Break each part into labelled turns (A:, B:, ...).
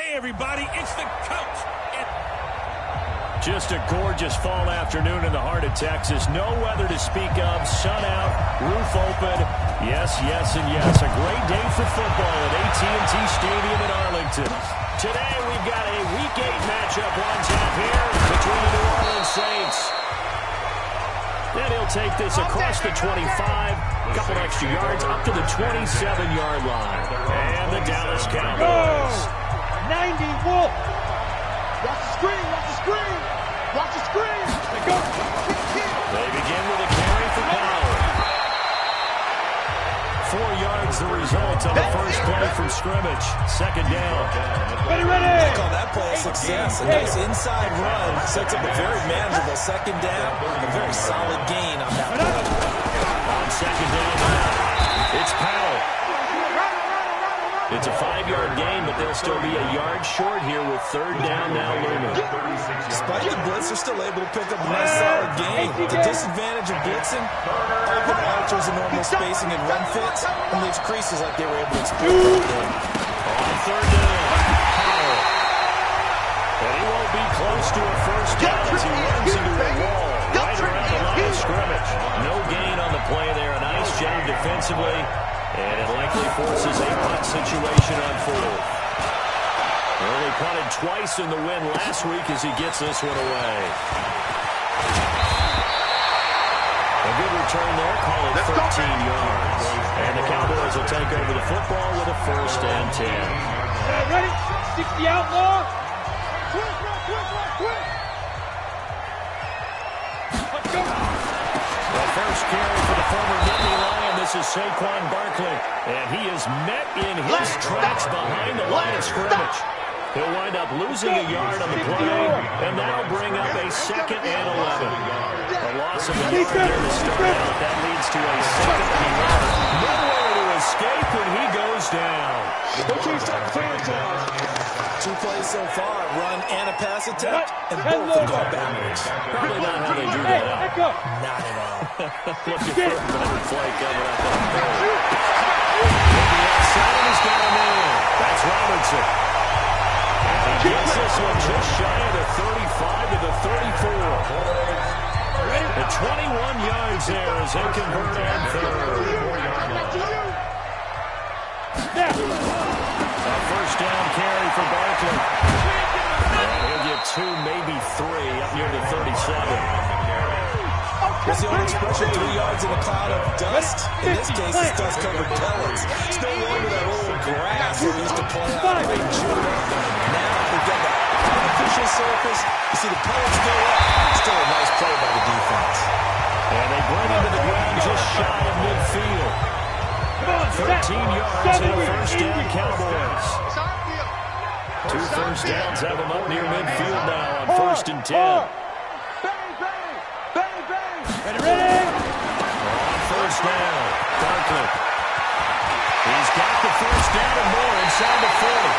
A: Hey, everybody, it's the coach.
B: Just a gorgeous fall afternoon in the heart of Texas. No weather to speak of. Sun out, roof open. Yes, yes, and yes. A great day for football at AT&T Stadium in Arlington. Today we've got a Week 8 matchup on tap here between the New Orleans Saints. And he'll take this across the 25, a couple extra yards, up to the 27-yard line. And the Dallas Cowboys.
C: 90, Wolf. Watch the screen, watch the screen. Watch the screen. Go.
B: They begin with a carry for Powell. 4 yards the result on the first play from scrimmage. Second down.
C: Ready.
D: I call that play a success. A nice inside run sets up a very manageable second down. A very solid gain on that play.
B: On second down now, it's Powell. It's a 5-yard gain, but they'll still be a yard short here with third down now looming.
D: Despite the blitz, they're still able to pick up a nice solid gain. The disadvantage of blitzing, open alters the normal spacing and run fits, and leaves creases like they were able to exploit that game.
B: On third down, Powell. And he won't be close to a first down as he runs into a wall right around the line of scrimmage. No gain on the play there. A nice job defensively. And it likely forces a punt situation on fourth. Only punted twice in the win last week as he gets this one away. A good return there, call it 13 yards. And the Cowboys will take over the football with a first and 10.
C: Ready? 60 outlaw. Quick. Let's go.
B: The first carry for the former Nittany Lion. This is Saquon Barkley, and he is met in his tracks behind the line of scrimmage. He'll wind up losing a yard on the play, and that'll bring up a second and 11. A loss of a yard there to start out. That leads to a second and 11. Nowhere to escape when he goes down.
D: Two plays so far, run and a pass attempt, and both are called backwards.
B: Probably not how they drew that up.
D: Not at all.
B: Looking for another play coming up on third. On the outside, he's got a man. That's Robertson. And he gets this one just shy of the 35 to the 34. The 21 yards there as they convert on third. A first down carry for Barkley. And he'll get 2, maybe 3, up near the 37.
D: What's the old expression? 3 yards in a cloud of dust. In this case, it's dust-covered pellets. It's no longer that old grass we used to play out of in June. Now we've got that artificial surface. You see the pellets go up. Still a nice play by the defense.
B: And they bring him to the ground just shy of midfield. 13 yards and a first down Cowboys. 2 first downs have them up near midfield now on first and 10.
C: Ready?
B: On first down, Barkley. He's got the first down and more inside the 40.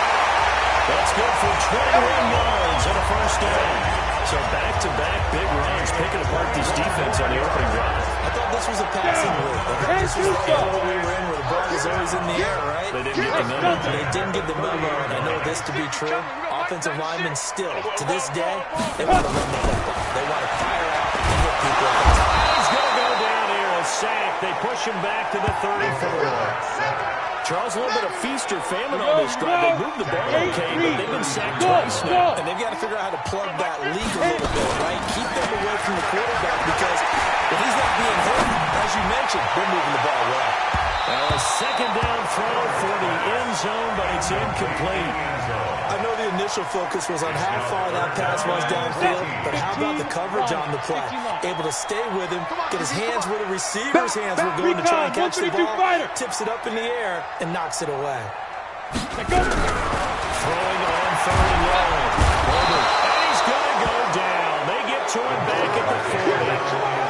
B: That's good for 21 yards and a first down. So back-to-back big runs, picking apart this defense on the opening drive.
D: I thought this was a passing league. I thought this was the era we were in where the ball was always in the air, right?
B: They didn't get the memo.
D: They didn't get the memo, and I know this to be true. Offensive linemen still, to this day, they want to run the football. They want to fire out and hit people at the top.
B: He's going to go down here, a sack. They push him back to the 34. Charles, a little bit of feast or famine on this drive. They moved the ball okay, but they've been sacked twice now.
D: And they've got to figure out how to plug that leak a little bit, right? Keep them away from the quarterback because if he's not being hit, as you mentioned, they're moving the ball well.
B: A second down throw for the end zone, but it's incomplete.
D: I know the initial focus was on how far that pass was downfield, but how about the coverage on the play? Able to stay with him, get his hands where the receiver's hands were going to try and catch the ball, tips it up in the air, and knocks it away.
B: Throwing on third and long. And he's going to go down. They get to him back at the 40.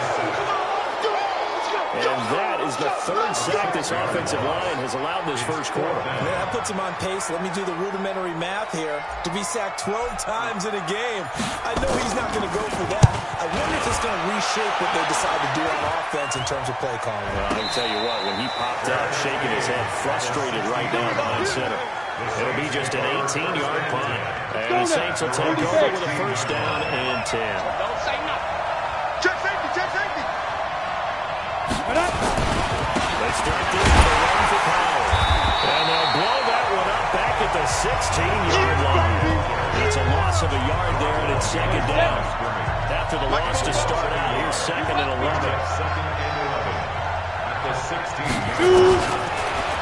B: And that is the third sack this offensive line has allowed this first quarter.
D: Yeah, that puts him on pace. Let me do the rudimentary math here. To be sacked 12 times in a game, I know he's not going to go for that. I wonder if it's going to reshape what they decide to do on offense in terms of play calling.
B: Well, I can tell you what, when he popped out, shaking his head, frustrated right down behind center. It'll be just an 18-yard punt. And the Saints will take over with a first down and 10.
C: Don't say nothing. Check safety, check safety.
B: They start this with a run for power. And they'll blow that one up back at the 16-yard line. It's a loss of a yard there, and it's second down. After the loss to start out, here's second and 11.
E: At the 16.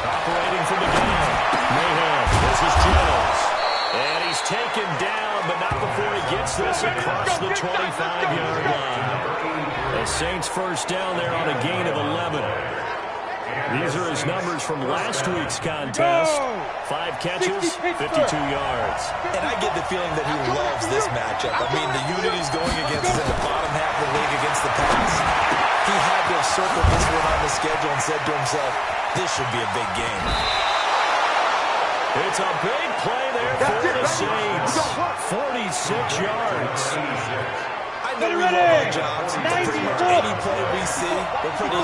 B: Operating from the gun. Mayhem. This is Jones. And he's taken down, but not before he gets this across the 25-yard line. The Saints first down there on a gain of 11. These are his numbers from last week's contest. 5 catches, 52 yards.
D: And I get the feeling that he loves this matchup. I mean, the unit he's going against is in the bottom half of the league against the pass. He had to have circled this one on the schedule and said to himself, this should be a big game.
B: It's a big play there for the Saints. 46 yards.
D: I know we love our jobs. Pretty much any play we see, we're pretty,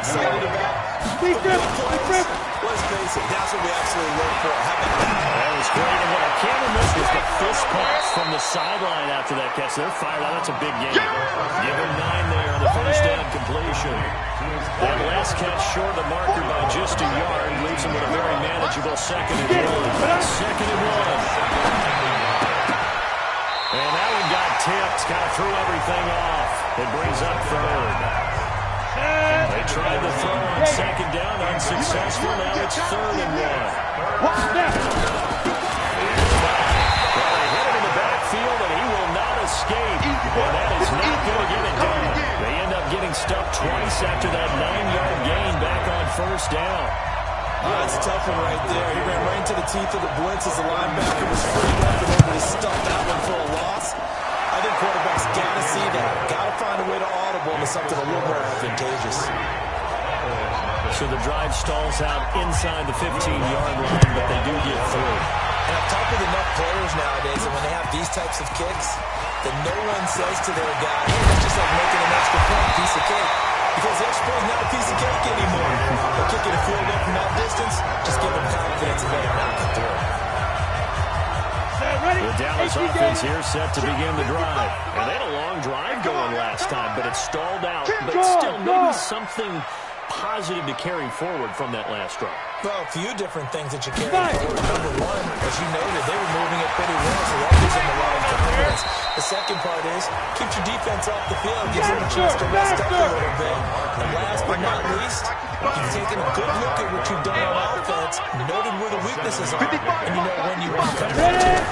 D: excited about. Let's face it, that's what we actually look for. How about that?
B: That was great. And what I can't miss was the fist pumps from the sideline after that catch. They're fired out. That's a big game. Give him 9 there on the first down completion. That last catch short of the marker by just a yard leaves him with a very manageable second and 1. Second and 1. And that one got tipped. Kind of threw everything off. It brings up third. They tried to throw on second down, unsuccessful. Now it's third and 1. Well, they hit him in the backfield, and he will not escape. And that is not going to get it done. They end up getting stuffed twice after that 9-yard gain back on first down.
D: That's a tough one right there. He ran right into the teeth of the blitz as the linebacker was free up and able to stuff that one for a loss. I think quarterbacks got to see that. Got to find a way to audible into something a little more advantageous.
B: So the drive stalls out inside the 15-yard line, but they do get through.
D: And I've talked with enough players nowadays that when they have these types of kicks, that no one says to their guy, hey, that's just like making an extra point, piece of cake. Because the extra point is not a piece of cake anymore. They're kicking a field goal from that distance, just give them confidence and let them knock it through.
B: The Dallas offense here set to begin the drive. And they had a long drive going last time, but it stalled out. But still, maybe something positive to carry forward from that last drive.
D: Well, a few different things that you carry forward. Number one, as you noted, they were moving it pretty well, so that gives them a lot of confidence. The second part is, keep your defense off the field, gives them a chance to rest up a little bit. And last but not least, you've taken a good look at what you've done on offense, noted where the weaknesses are, and you know when you want to come back to it.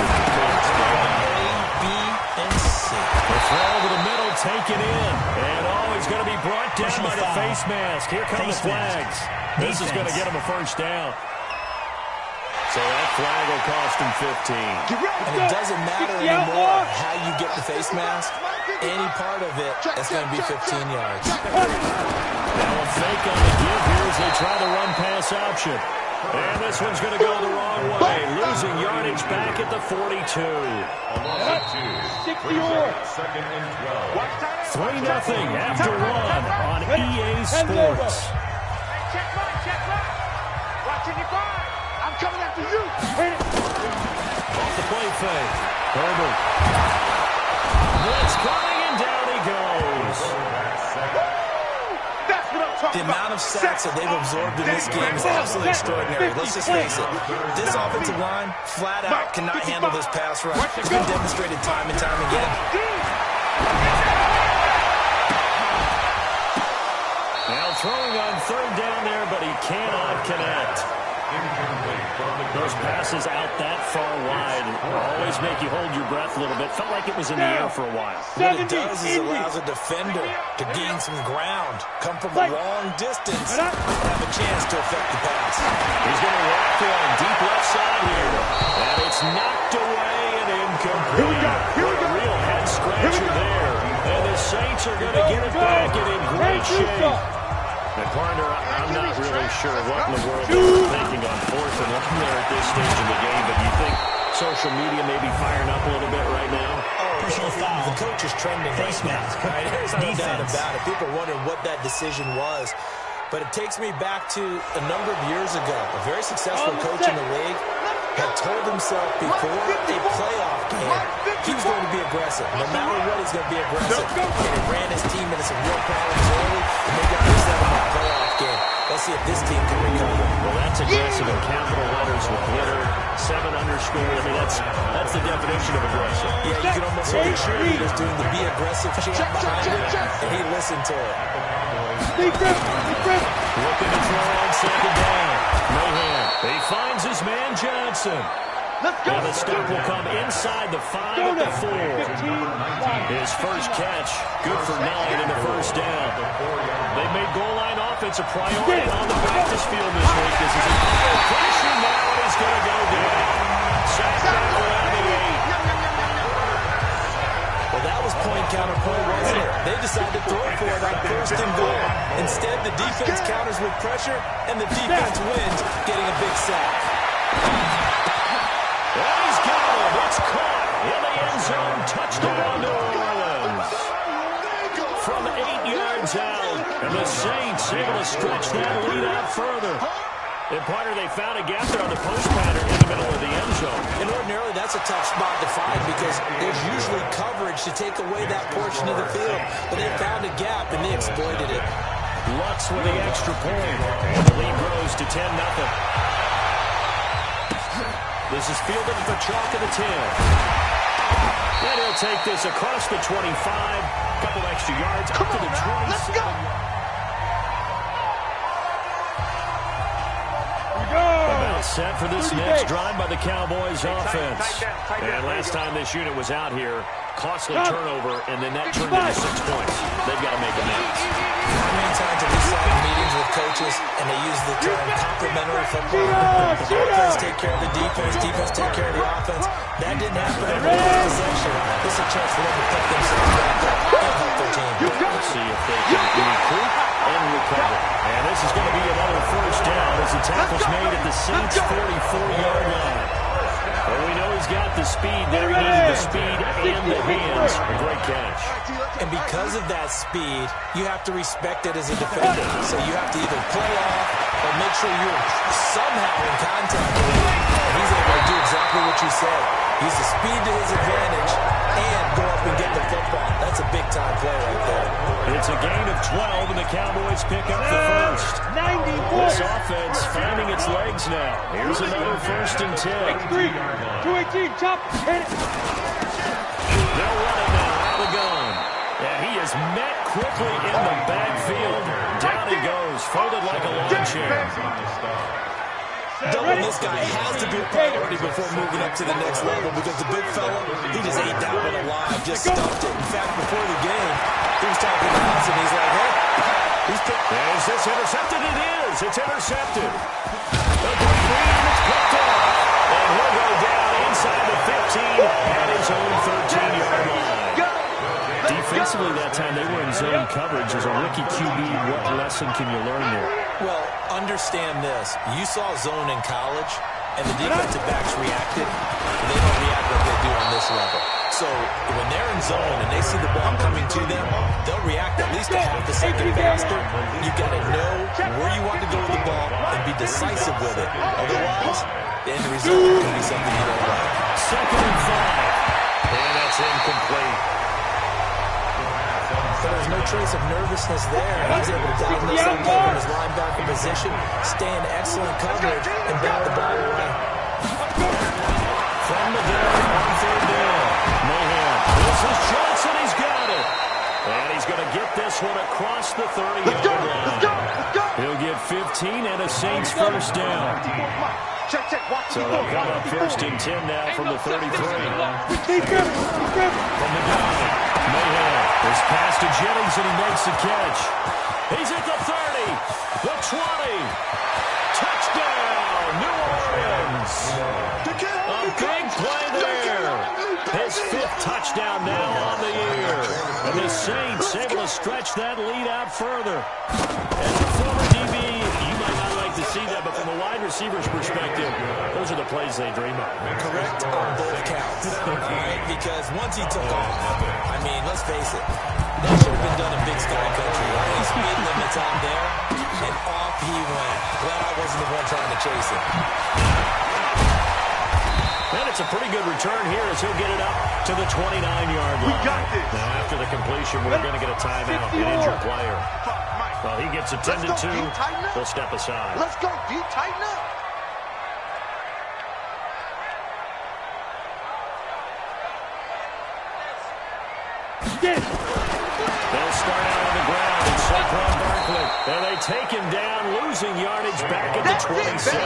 D: A, B, and C.
B: The throw over the middle, taken in. And he's going to be brought down by the face mask. Here come the flags. This is going to get him a first down. So that flag will cost him 15.
D: And it doesn't matter anymore how you get the face mask. Any part of it, it's going to be 15 yards.
B: Now a fake on the give here as they try the run-pass option. And this one's going to go the wrong way. Losing yardage back at the 42.
E: 2nd and 12.
B: 3-0 after 1 on EA Sports.
C: Check right. Watching your guard. I'm coming after you.
B: Off the play fake. Herbert. Blitz coming, and down he goes.
C: That's what I'm talking
D: The amount of sacks that they've absorbed in this game is absolutely extraordinary. Let's just face it. This offensive line, flat out, cannot handle this pass rush. It's been demonstrated time and time again.
B: Now throwing on third down there, but he cannot connect. Those passes out that far wide always make you hold your breath a little bit. Felt like it was in the air for a while.
D: What it does is it allows a defender to gain some ground, come from a long distance, and have a chance to affect the pass.
B: He's going to walk one deep left side here. And it's knocked away and incomplete. What a real head scratcher there. And the Saints are going to get it back and in great shape. And partner, I'm not really sure what in the world they're thinking on 4th and 1 there at this stage of the game, but do you think social media may be firing up a little bit right now?
D: Personal foul. The coach is trending face mask. Right? There's no doubt about it. People are wondering what that decision was. but it takes me back to a number of years ago. A very successful coach in the league had told himself before a playoff game he was going to be aggressive. No matter what, he's going to be aggressive. And he ran his team into some real problems early, and they got this out of that playoff game. Let's see if this team can recover.
B: Well, that's aggressive in capital letters with glitter, 7 underscore. I mean, that's the definition of aggressive.
D: Yeah, you can almost hear the cheerleaders doing the be aggressive chant behind it, and he listened to it.
B: Looking to throw on second down. Mahan. He finds his man Johnson. And the stop will come inside the 5 at the 4. His first catch, good for 9 in the first down. They've made goal line offense a priority on the practice field this week. This is a pressure now, and he's going to go down. Sack back around the 8.
D: Well, that was point counterpoint, wasn't it? They decided to throw for it on first and goal. Instead, the defense counters with pressure, and the defense wins, getting a big sack.
B: And he's got him. It's caught in the end zone. Touchdown, New Orleans. From 8 yards out, and the Saints able to stretch that lead out further. And partner, they found a gap there on the post pattern in the middle of the end zone.
D: And ordinarily, that's a tough spot to find because there's usually coverage to take away that portion of the field. But they found a gap, and they exploited it.
B: Lutz with the extra point. And the lead grows to 10-0. This is fielded at the chalk of the 10. And he'll take this across the 25. Couple extra yards up to the 27. About set for this next drive by the Cowboys offense. And last time this unit was out here, costly turnover, and then that turned into 6 points. They've got to make amends.
D: How many times have we sat in meetings with coaches and they use the term complementary football? The offense take care of the defense, defense take care of the offense. That didn't happen in the last possession. This is a chance for them to pick themselves back up and help their team.
B: Let's see if they can recoup and recover. And this is going to be another first down as the tackle's made at the Saints' 44-yard line. Well, we know he's got the speed there. He needed the speed and the hands. A great catch.
D: And because of that speed, you have to respect it as a defender. So you have to either play off or make sure you're somehow in contact with him. And he's able to do exactly what you said. Use the speed to his advantage and go up and get the football. That's a big-time play right there.
B: It's a gain of 12, and the Cowboys pick up the first. This offense finding its legs now. Here's another 1st and 10.
C: 218, chop, hit it.
B: They'll run it now out of the gun. And he is met quickly in the backfield. Down he goes, folded like a lawn chair.
D: Doubling this guy has to be a priority before moving up to the next level because the big fella, he just ate that one alive, just stuffed it. In fact, before the game, he was talking to us, and he's like, hey, he's picked.
B: Is this intercepted? It is. It's intercepted. The quick read, it's picked off. And he'll go down inside the 15 at his own 13-yard line. Defensively that time, they were in zone coverage. As a rookie QB, what lesson can you learn there?
D: Well, understand this. You saw zone in college, and the defensive backs reacted. They don't react like they do on this level. So when they're in zone and they see the ball coming to them, they'll react at least a half a second faster. You've got to know where you want to go with the ball and be decisive with it. Otherwise, the end result can be something you don't like.
B: 2nd and 5. And that's incomplete.
D: But there's no trace of nervousness there. He's able to dial this up in his linebacker position, stay in excellent coverage, and bat the ball away.
B: From the gun on 3rd down. Mahan. This is Johnson. He's got it. And he's going to get this one across the 30-yard line. He'll get 15 and a Saints first down. So they'll come up 1st and 10 now from the 33. From the gun. Mahan. This pass to Jennings, and he makes the catch. He's at the 30, the 20. Touchdown, New Orleans. A big play there. His 5th touchdown now on the year. And the Saints able to stretch that lead out further. As a former DB, you might not like to see that, but from a wide receiver's perspective, those are the plays they dream of.
D: Correct on both counts. All right, because once he took off, I mean, let's face it, that should have been done in Big Sky Country. Right? Speed limits out there, and wasn't the one trying to chase it.
B: And it's a pretty good return here as he'll get it up to the 29-yard line.
C: We got this.
B: Now, after the completion, we're going to get a timeout, an injured player. Well, he gets attended to. He'll step aside.
C: Let's go, D. Tighten up.
B: They'll start out on the ground in Saquon Barkley. And they take him down, losing yardage back at the 27.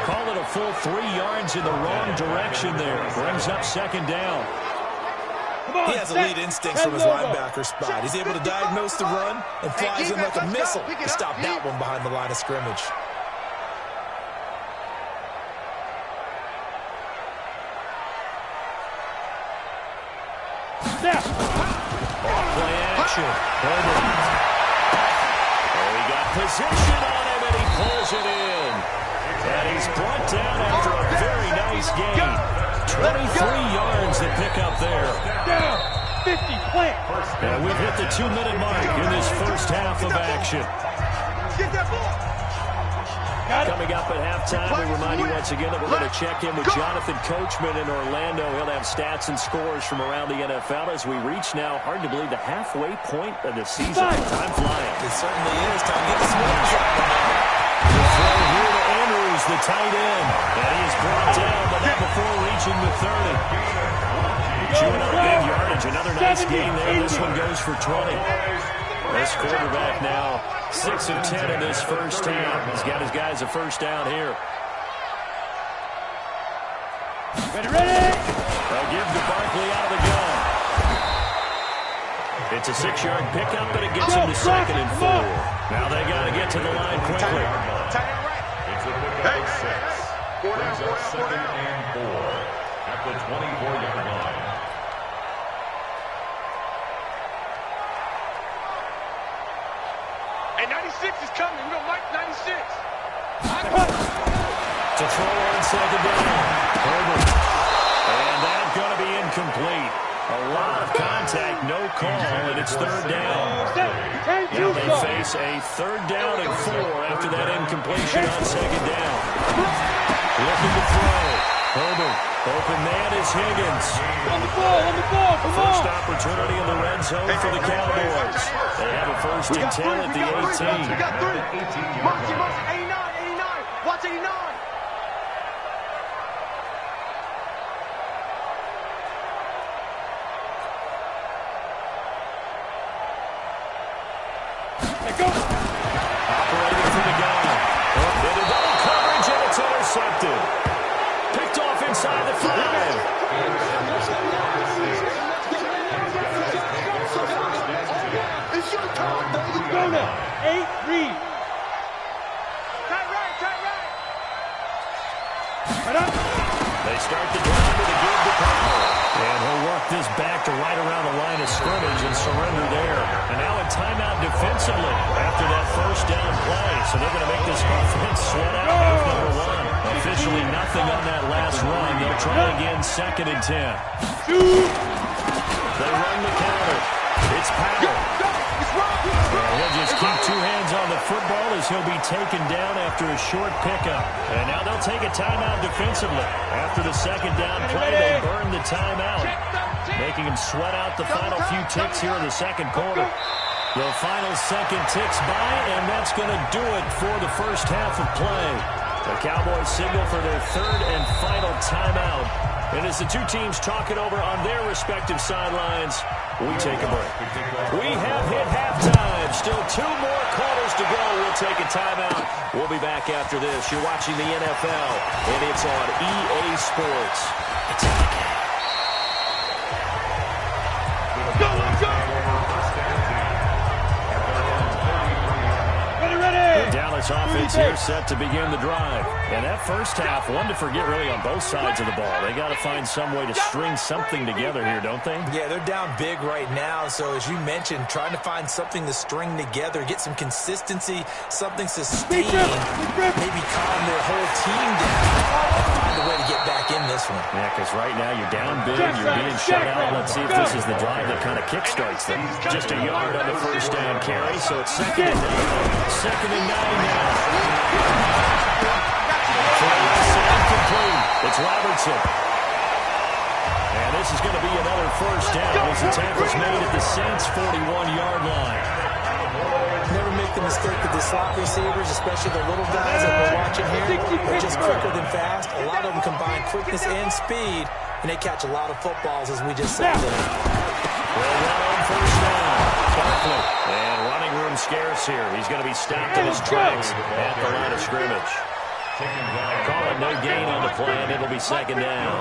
B: Call it a full 3 yards in the wrong direction there. Brings up second down.
D: He has elite instincts from his linebacker spot. He's able to diagnose the run and flies in like a missile to stop that one behind the line of scrimmage.
B: Play action. Oh, he got position on him, and he pulls it in. And he's brought down after a very nice gain. 23 yards to pick up there.
C: Down. 50, plant.
B: And we've hit the 2-minute mark in this first half of action.
C: Get that ball.
B: Coming up at halftime, we remind you once again that we're going to check in with Jonathan Coachman in Orlando. He'll have stats and scores from around the NFL as we reach now, hard to believe, the halfway point of the season. Time flying.
D: It certainly is. Time to get the swings out.
B: The throw here to Andrews, the tight end. And he is brought down, but not before reaching the 30. Chewing up big yardage. Another nice gain there. This one goes for 20. This quarterback now 6 of 10 in this first half. He's got his guys a first down here.
C: Ready.
B: They'll give to Barkley out of the gun. It's a 6-yard pickup, but it gets him to second and 4. Now they got to get to the line quickly.
E: It's a pickup of 6. Brings up second and 4 at the 24-yard line.
C: And 96 is coming. We're going to Mike 96.
B: To throw on second down. Herbert. And that's going to be incomplete. A lot of contact, no call, and it's third down. Now they face a third down and 4 after that incompletion on second down. Looking to throw. Herbert. Open man is Higgins.
C: On the ball, come
B: First
C: on.
B: opportunity in the red zone for the Cowboys. They have a first and 10 at the 18.
C: We got 3. March, 89. Watch 89. Let go.
B: Operating from the gun. Into double coverage, and it's intercepted. Picked off inside the 5.
C: It's your time, baby. Go now. 8, read. Tight right. Right up.
B: They start the drive with a give to Powell. And he'll work this back to right around the line of scrimmage and surrender there. And now a timeout defensively after that first down play. So they're going to make this offense sweat out half number 1. Officially nothing on that last run. They'll try again, second and 10. They run the counter. It's Powell. And he'll just keep 2 hands on the football as he'll be taken down after a short pickup. And now they'll take a timeout defensively. After the second down play, they burn the timeout, making him sweat out the final few ticks here in the second quarter. The final second ticks by, and that's going to do it for the first half of play. The Cowboys signal for their third and final timeout. And as the two teams talk it over on their respective sidelines, we take a break. We have hit halftime. Still 2 more quarters to go. We'll take a timeout. We'll be back after this. You're watching the NFL, and it's on EA Sports. It's in the game.
C: Let's go. Ready.
B: The Dallas offense here set to begin the drive. And that first half, one to forget really on both sides of the ball. They got to find some way to string something together here, don't they?
D: Yeah, they're down big right now. So as you mentioned, trying to find something to string together, get some consistency, something sustained, maybe calm their whole team down, find a way to get back in this one.
B: Yeah, because right now you're down big, you're being shut out. Let's see if this is the drive that kind of kickstarts them. Just a yard on the first down carry, so it's second and 9 now. down. Incomplete. It's Robertson. And this is going to be another first down as the tackle's made at the Saints' 41-yard line.
D: Never make the mistake with the slot receivers, especially the little guys that we're watching here. They're just quicker than fast. A lot of them combine quickness and speed, and they catch a lot of footballs, as we just said there.
B: Well, run on first down. Barkley. And running room scarce here. He's going to be stopped in his tracks at the line of scrimmage. Call it no gain on the play, and it'll be second down.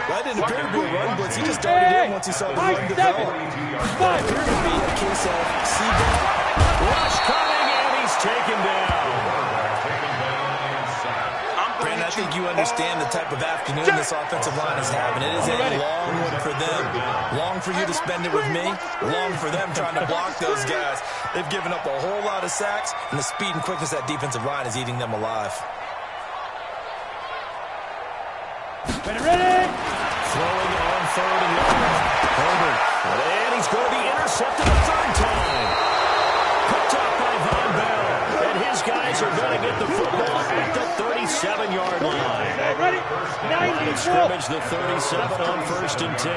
D: That didn't appear to be a run blitz. He just darted in once he saw the run develop. That appeared to be a case of see-back.
B: Rush coming, and he's taken down.
D: Brandon, I think you understand the type of afternoon this offensive line is having. It is a long one for them. Long for you to spend it with me. Long for them trying to block those guys. They've given up a whole lot of sacks, and the speed and quickness of that defensive line is eating them alive.
C: Ready?
B: Throwing on third and long. Herbert. And he's going to be intercepted a third time. Picked up by Von Bell. And his guys are going to get the football at the 37-yard line.
C: Ready?
B: Line of scrimmage, the 37 on first and 10.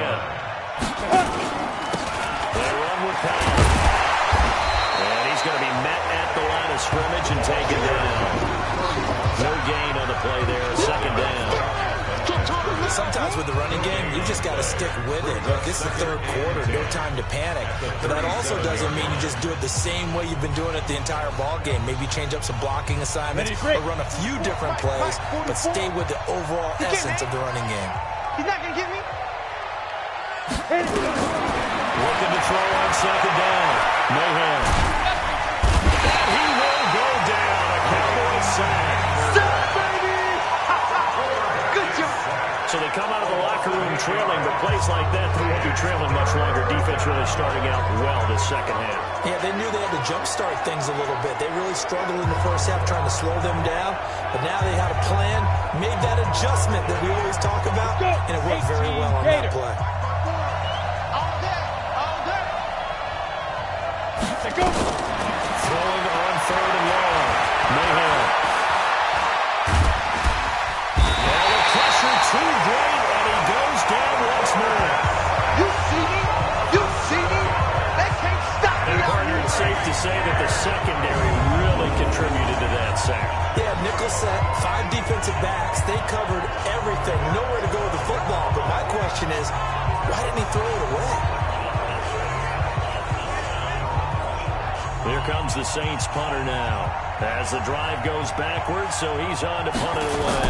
B: They run with Powell. And he's going to be met at the line of scrimmage and taken down. No gain on the play there, second down.
D: Sometimes with the running game, you just got to stick with it. Look, this is the third quarter, no time to panic. But that also doesn't mean you just do it the same way you've been doing it the entire ball game. Maybe change up some blocking assignments or run a few different plays, but stay with the overall essence of the running game.
C: He's not going to get me.
B: Looking to throw on second down. Mayhem. And he will go down. A Cowboy sack. So they come out of the locker room trailing, but plays like that, they won't be trailing much longer. Defense really starting out well this second half.
D: Yeah, they knew they had to jumpstart things a little bit. They really struggled in the first half trying to slow them down, but now they had a plan, made that adjustment that we always talk about, and it worked very well on that play.
B: Throwing on third and long. Mayhem. Too great, and he goes down once more.
C: You see me? You see me? They can't stop me.
B: And partner, it's safe to say that the secondary really contributed to that sack.
D: Yeah, nickel set, 5 defensive backs. They covered everything. Nowhere to go with the football. But my question is, why didn't he throw it away?
B: Here comes the Saints punter now. As the drive goes backwards, so he's on to punt it away.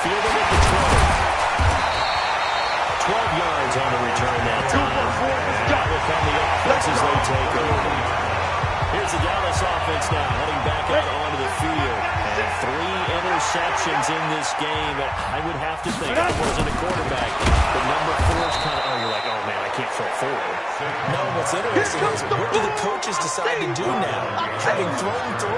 B: Fielded at the 12. 12 yards on the return that time. And that will come the offense as they take over. Here's the Dallas offense now, heading back out onto the field. And 3 interceptions in this game. I would have to think, I wasn't a quarterback, but number 4 is kind of, oh, you're like, oh, man, I can't throw forward.
D: No, what's interesting is, what do the coaches decide to do now? Having thrown 3,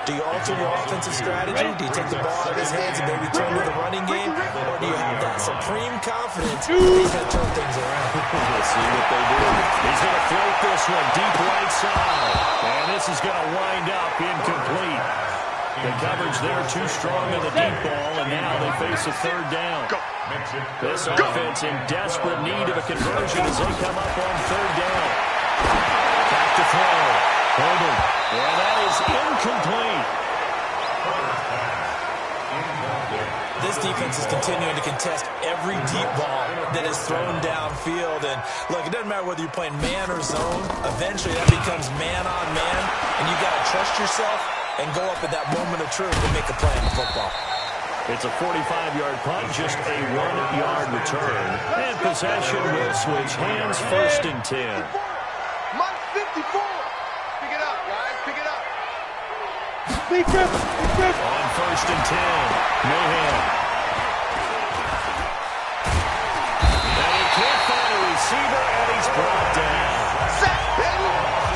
D: do you alter your offensive strategy? Do you take the ball out of his hands and maybe turn to the running game? Or do you have that supreme confidence that he's going to turn things around?
B: We'll see what they do. He's going to float this one deep right side. And this is going to wind up incomplete. The coverage there too strong on the deep ball, and now they face a third down. This offense in desperate need of a conversion as they come up on third down. Back to throw. Herbert. And that is incomplete.
D: This defense is continuing to contest every deep ball that is thrown downfield. And look, it doesn't matter whether you're playing man or zone. Eventually that becomes man on man, and you got to trust yourself and go up at that moment of truth and make a play in football.
B: It's a 45-yard punt, just a 1-yard return. And possession will switch hands, first and 10.
C: Mike 54. Pick it up, guys. Pick it up.
B: On first and 10, Mayhem. And he can't find a receiver, and he's brought down.
C: Sack, baby.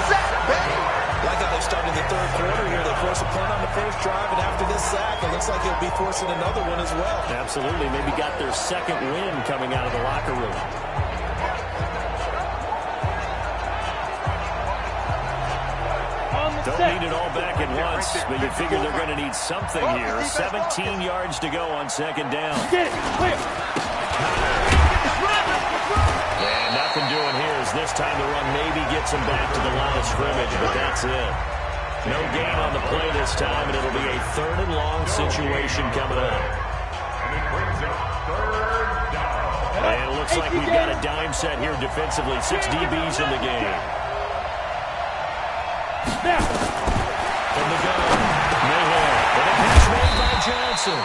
C: Sack, baby.
D: Like how they started the third quarter here. They forced a punt on the first drive, and after this sack, it looks like they'll be forcing another one as well.
B: Absolutely. Maybe got their second win coming out of the locker room. gained it all back at once, but you figure they're going to need something here. 17 yards to go on second down.
C: Get it, clear.
B: And nothing doing here as this time the run maybe gets him back to the line of scrimmage, but that's it. No gain on the play this time, and it'll be a 3rd and long situation coming up. And it looks like we've got a dime set here defensively. 6 DBs in the game.
C: Now.
B: From the gun, Mayhem. And a catch made by Johnson.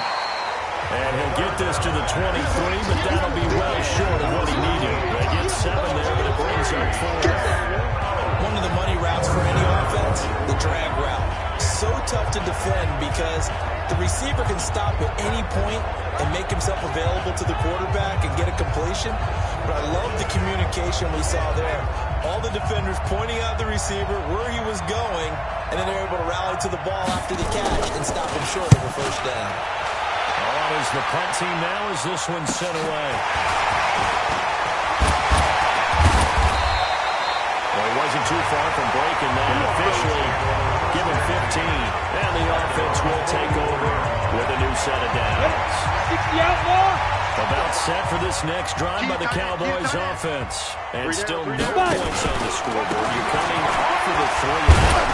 B: And he'll get this to the 23, but that'll be well short of what he needed. They get 7 there, but it brings up 4.
D: One of the money routes for any offense, the drag route. So tough to defend because the receiver can stop at any point and make himself available to the quarterback and get a completion. But I love the communication we saw there. All the defenders pointing out the receiver where he was going, and then they're able to rally to the ball after the catch and stop him short of a first down.
B: On is the punt team now as this one's sent away. Well, he wasn't too far from breaking that. Officially given 15. And the offense will take over with a new set of downs.
C: 60 outlaw.
B: About set for this next drive by the Cowboys offense. And still no points on the scoreboard. You're coming off of the 3-and-out.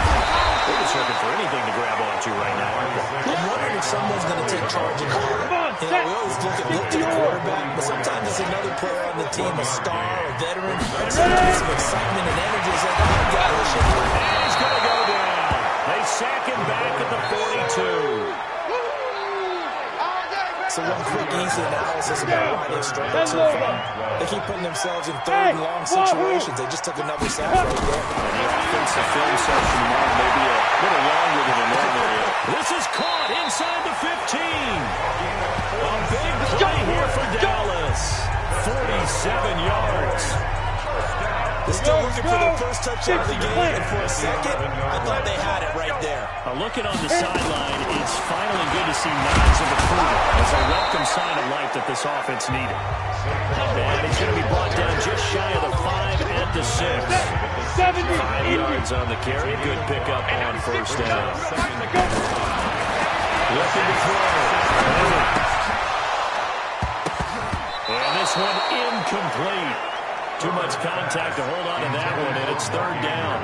B: We're just looking for anything to grab onto right now, aren't we?
D: I'm wondering if someone's going to take charge in here. You know, we always look to the quarterback, but sometimes it's another player on the team, a star, a veteran. Sometimes some excitement and energy is like, oh, God,
B: and he's going to go down. They sack him back at the 42.
D: So one quick, easy analysis about why they struggled so far. They keep putting themselves in 3rd and long situations. They just took another sack right there.
B: And the offensive film session tomorrow may be a little longer than a normal. This is caught inside the 15. A big play here for Dallas. 47 yards.
D: They're still looking for their first touchdown of the game, and for a second, I thought they had it right there.
B: Looking on the sideline, it's finally good to see nods of approval. It's a welcome sign of life that this offense needed. And he's going to be brought down just shy of the 5 at the 6. 5 yards on the carry. Good pickup on first down. Looking to throw. And this one incomplete. Too much contact to hold on to that one, and it's 3rd down.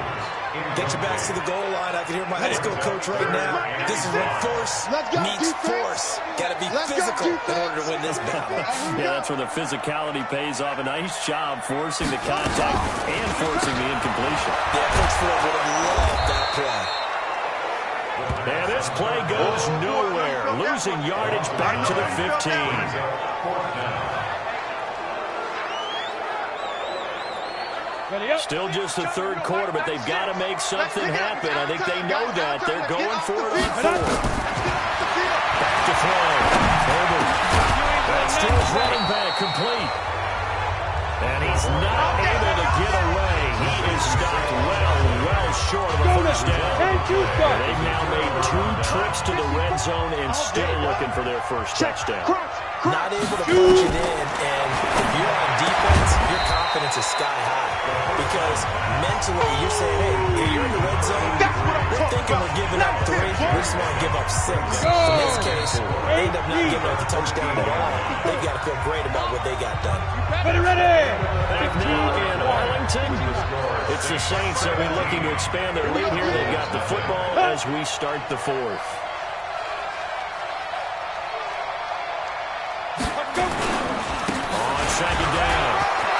D: Get your backs to the goal line. I can hear my high school coach right now. This is when force meets force. Got to be physical in order to win this battle.
B: Yeah, that's where the physicality pays off. A nice job forcing the contact and forcing the incompletion.
D: Yeah, Coach Ford would have loved that play.
B: And this play goes nowhere. Losing yardage back to the 15. Still just the 3rd quarter, but they've got to make something happen. I think they know that. They're going for it on 4th. Back to throw. That's still his running back, complete. And he's not able to get away. He is stopped well short of a first down. They've now made 2 trips to the red zone and still looking for their first touchdown.
D: Not able to punch it in, and if you're on defense, your confidence is sky high. Because mentally, you're saying, hey, you're in the red zone, we're thinking we're giving up 3, we just want to give up 6. In this case, they end up not giving up the touchdown at all. They've got to feel great about what they got done.
B: Back now in Arlington, it's the Saints that will be looking to expand their lead here. They've got the football as we start the 4th. On second down,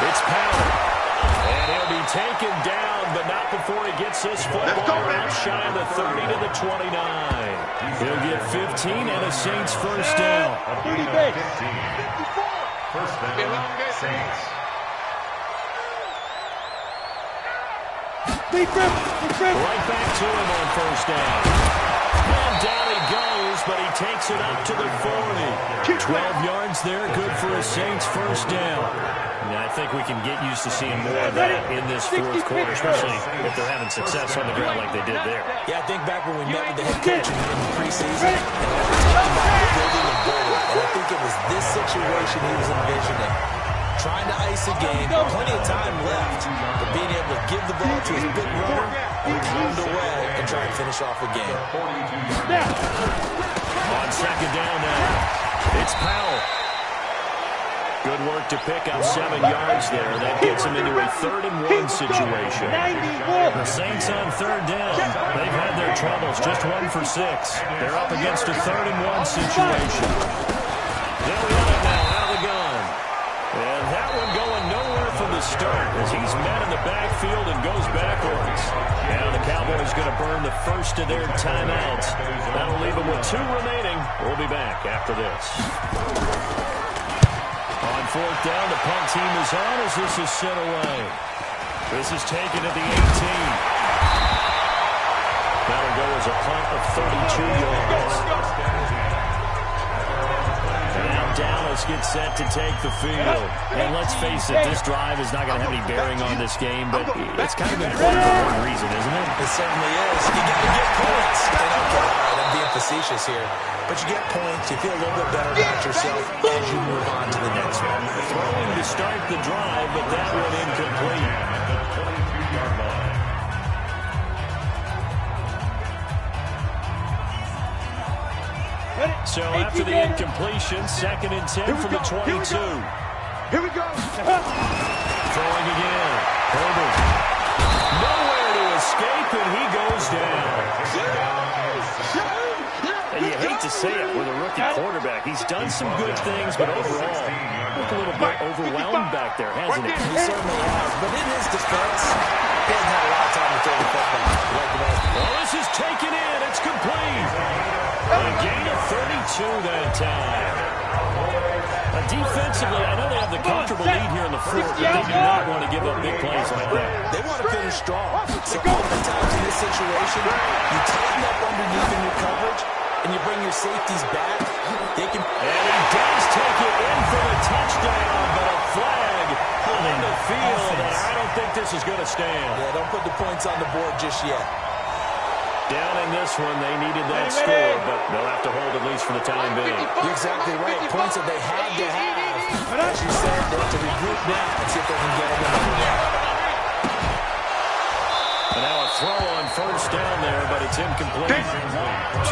B: it's Powell. And he'll be taken down, but not before he gets this football out shy of the 30 to the 29. He'll get 15 and a Saints first down.
E: First down, Saints.
B: Right back to him on first down. And down he goes, but he takes it up to the 40. 12 yards there, good for a Saints first down. And I think we can get used to seeing more of that in this 4th quarter, especially if they're having success on the ground like they did there.
D: Yeah, I think back when we met with the head coach in the preseason, and all we talked about was building a goal. And I think it was this situation he was envisioning. trying to ice the game, plenty of time left, but being able to give the ball to his big runner and pound away and try and finish off a game.
B: On second down now, it's Powell. Good work to pick up 7 yards there. That gets him into a 3rd-and-1 situation. The Saints on 3rd down. They've had their troubles. Just 1 for 6. They're up against a 3rd-and-1 situation. They'll run it now out of the gun. And that one going nowhere from the start as he's met in the backfield and goes backwards. Now the Cowboys going to burn the first of their timeouts. That'll leave them with 2 remaining. We'll be back after this. On 4th down, the punt team is on as this is sent away. This is taken at the 18. That'll go as a punt of 32 yards. And now Dallas gets set to take the field. And let's face it, this drive is not going to have any bearing on this game, but it's kind of important for one reason, isn't it?
D: It certainly is. You got to get points. And okay, all right, I'm being facetious here. But you get points, you feel a little bit better about yourself as you move on to the next one.
B: Throwing to start the drive, but that one incomplete. So after the incompletion, 2nd and 10 from the 22.
C: Here we go.
B: Throwing again. Herbert. Nowhere to escape, and he goes down. And you hate to say it with a rookie quarterback. He's done some good things, but overall, looked a little bit overwhelmed back there, hasn't he?
D: He certainly has. But in his defense, he hasn't had a lot of time to throw the football.
B: Well, this is taken in. It's complete. A gain of 32 that time. Defensively, I know they have the comfortable lead here in the 4th, but they do not want to give up big plays like that.
D: They want to finish strong. So oftentimes in this situation, you tighten up underneath in your coverage, and you bring your safeties back. They can.
B: And he does take it in for the touchdown, but a flag on the field. I don't think this is going to stand.
D: Yeah, don't put the points on the board just yet.
B: Down in this one, they needed that score, but they'll have to hold at least for the time being.
D: You're exactly right. Points that they had to have. As you said, they have to regroup now and see if they can get them another one.
B: And now a throw on 1st down there, but it's incomplete.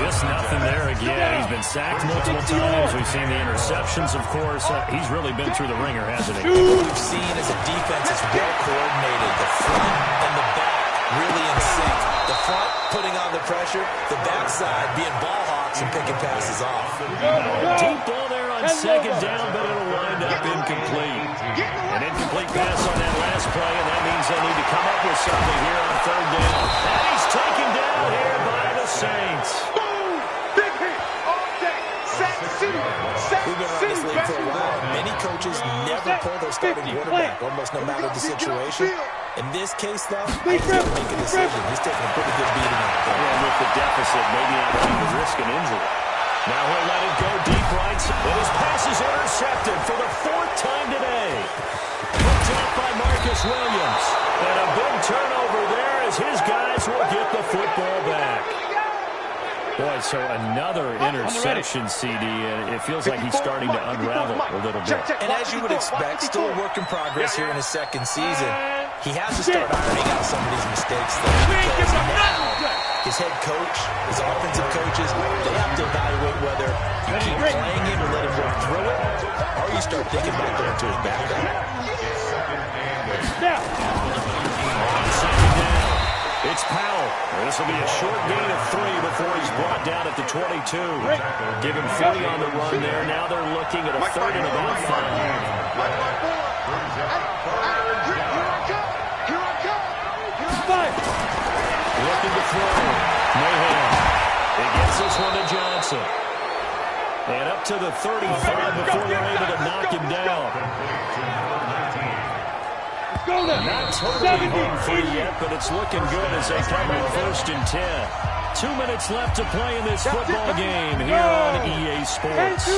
B: Just nothing there again. He's been sacked multiple times. We've seen the interceptions, of course. He's really been through the ringer, hasn't he?
D: What we've seen as a defense is well coordinated. The front and the back really in sync. The front putting on the pressure, the backside being ball hawks and picking passes off.
B: Deep ball there on 2nd down, but it'll wind up incomplete. An incomplete pass on that last play, and that means they need to come up with something here on 3rd down. And he's taken down here by the Saints.
C: Big hit all day. Sack City.
D: We've been around this league for a while. Many coaches never pull their starting quarterback, almost no matter the situation. In this case, though, he's going to make a decision. He's taking a pretty good beating out there.
B: Yeah, with the deficit, maybe not wanting to risk an injury. Now he'll let it go deep right. And his pass is intercepted for the 4th time today. Picked up by Marcus Williams. And a big turnover there as his guys will get the football back. Boy, so another interception, CD, and it feels like he's starting to unravel a little bit.
D: And as you would expect, still a work in progress here in his 2nd season. He has to start ironing out some of these mistakes, though, because now his head coach, his offensive coaches, they have to evaluate whether you keep playing him and let him work through it, or you start thinking about going to his backup.
C: Now.
B: On 2nd down, it's Powell. This will be a short gain of 3 before he's brought down at the 22. Give him 40 on the run there. Now they're looking at a 3rd and about 5. Looking to throw. Mayhem. He gets this one to Johnson. And up to the 35 before they're able to knock him down. Not totally home free yet, but it's looking good as they come in 1st and 10. 2 minutes left to play in this football game here on EA Sports.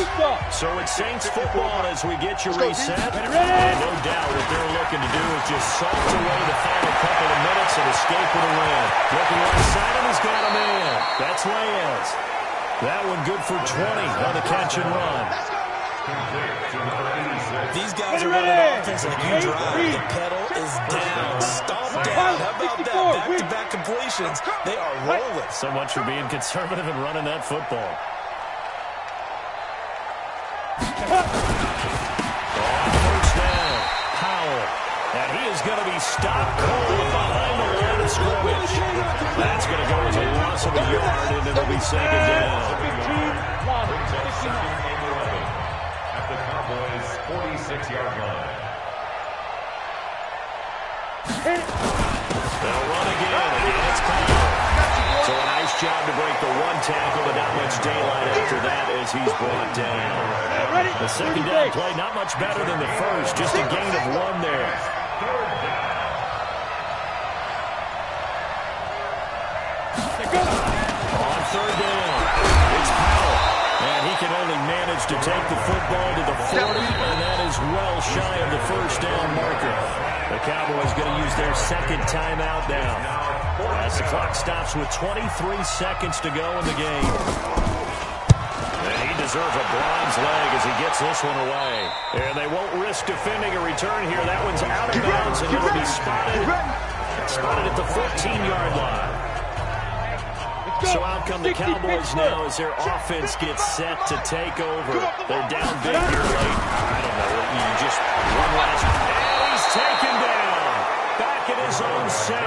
B: So it's Saints football as we get you reset. And no doubt what they're looking to do is just salt away the final couple of minutes and escape with a win. Looking right side him, he's got a man. That's Reyes. That one good for 20 on the catch and run.
D: These guys are running offense like you drive. The pedal is down. Stomp down. How about that? Back-to-back completions. They are rolling.
B: So much for being conservative and running that football. First down, Powell. And he is going to be stopped cold behind the line of scrimmage. That's going to go as a loss of a yard, and it'll be second down.
E: At the Cowboys' 46-yard line.
B: They'll run again, and it's Powell. So a nice job to break the one tackle, but not much daylight after that as he's brought down. The second down play, not much better than the first, just a gain of one there. On third down, it's Powell, and he can only manage to take the football to the 40, and that is well shy of the first down marker. The Cowboys going to use their second timeout now, as the clock stops with 23 seconds to go in the game. And he deserves a bronze leg as he gets this one away. And they won't risk defending a return here. That one's out of bounds, and it'll be spotted at the 14-yard line. So out come the Cowboys now as their offense gets set to take over. They're down big here late. I don't know. You just one last. And he's taken down. Back at his own 7.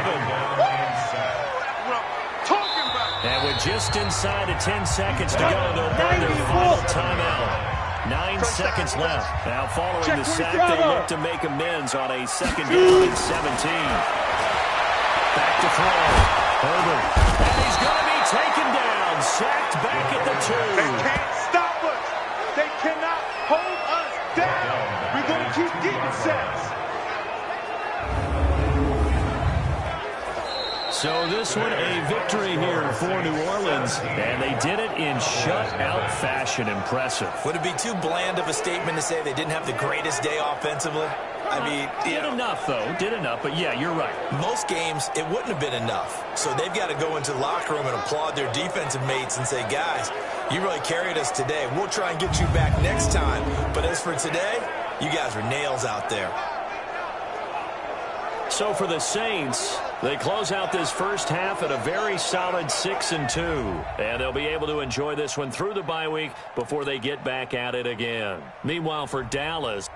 B: And with just inside of 10 seconds to go, they'll burn their final timeout. 9 seconds left. Now following the sack, they look to make amends on a second down and 17. Back to throw. Herbert. And he's going to be taken down. Sacked back at the 2.
C: They can't stop us. They cannot hold us down. We're going to keep getting sacks.
B: So this one a victory here for New Orleans, and they did it in shutout fashion. Impressive.
D: Would it be too bland of a statement to say they didn't have the greatest day offensively? I mean,
B: did enough, though. Did enough, but yeah, you're right.
D: Most games, it wouldn't have been enough. So they've got to go into the locker room and applaud their defensive mates and say, guys, you really carried us today. We'll try and get you back next time. But as for today, you guys are nails out there.
B: So for the Saints, they close out this first half at a very solid 6-2. And they'll be able to enjoy this one through the bye week before they get back at it again. Meanwhile, for Dallas,